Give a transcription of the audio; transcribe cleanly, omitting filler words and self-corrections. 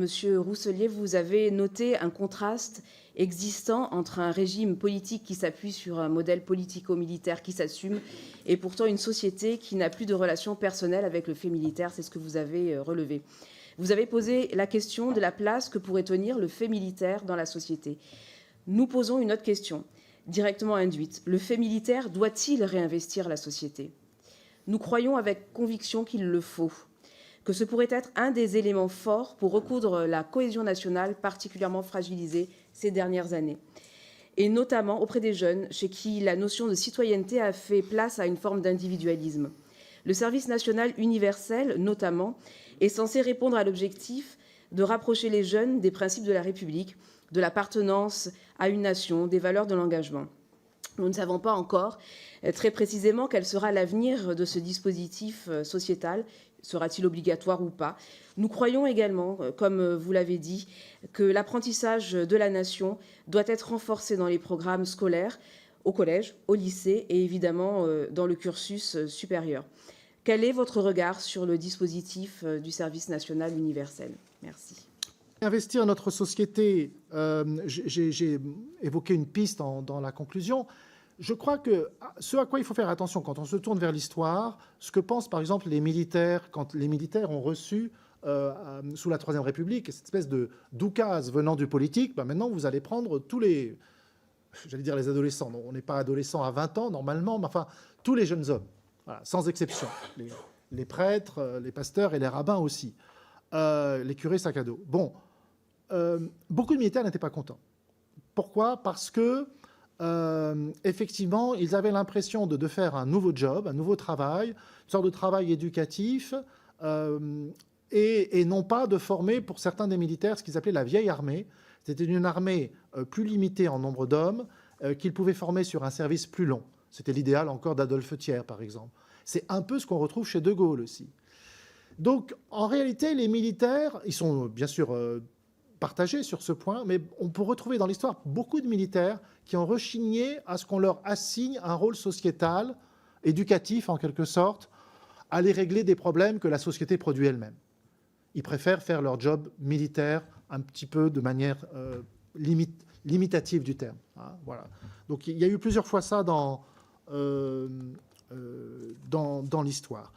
Monsieur Rousselier, vous avez noté un contraste existant entre un régime politique qui s'appuie sur un modèle politico-militaire qui s'assume et pourtant une société qui n'a plus de relation personnelle avec le fait militaire. C'est ce que vous avez relevé. Vous avez posé la question de la place que pourrait tenir le fait militaire dans la société. Nous posons une autre question, directement induite. Le fait militaire doit-il réinvestir la société ? Nous croyons avec conviction qu'il le faut, que ce pourrait être un des éléments forts pour recoudre la cohésion nationale particulièrement fragilisée ces dernières années, et notamment auprès des jeunes, chez qui la notion de citoyenneté a fait place à une forme d'individualisme. Le service national universel, notamment, est censé répondre à l'objectif de rapprocher les jeunes des principes de la République, de l'appartenance à une nation, des valeurs de l'engagement. Nous ne savons pas encore très précisément quel sera l'avenir de ce dispositif sociétal. Sera-t-il obligatoire ou pas ? Nous croyons également, comme vous l'avez dit, que l'apprentissage de la nation doit être renforcé dans les programmes scolaires, au collège, au lycée et évidemment dans le cursus supérieur. Quel est votre regard sur le dispositif du service national universel ? Merci. Investir notre société, j'ai évoqué une piste dans la conclusion. Je crois que ce à quoi il faut faire attention quand on se tourne vers l'histoire, ce que pensent par exemple les militaires, quand les militaires ont reçu sous la Troisième République cette espèce de doukase venant du politique, ben maintenant vous allez prendre tous les, j'allais dire les adolescents, non, on n'est pas adolescent à 20 ans normalement, mais enfin tous les jeunes hommes, voilà, sans exception, les prêtres, les pasteurs et les rabbins aussi, les curés sac à dos. Bon, beaucoup de militaires n'étaient pas contents. Pourquoi ? Parce que effectivement, ils avaient l'impression de faire un nouveau job, un nouveau travail, une sorte de travail éducatif, et non pas de former pour certains des militaires ce qu'ils appelaient la vieille armée. C'était une armée plus limitée en nombre d'hommes, qu'ils pouvaient former sur un service plus long. C'était l'idéal encore d'Adolphe Thiers, par exemple. C'est un peu ce qu'on retrouve chez De Gaulle aussi. Donc, en réalité, les militaires, ils sont bien sûr partagés sur ce point, mais on peut retrouver dans l'histoire beaucoup de militaires qui ont rechigné à ce qu'on leur assigne un rôle sociétal, éducatif en quelque sorte, aller régler des problèmes que la société produit elle-même. Ils préfèrent faire leur job militaire un petit peu de manière limitative du terme. Hein, voilà. Donc il y a eu plusieurs fois ça dans l'histoire.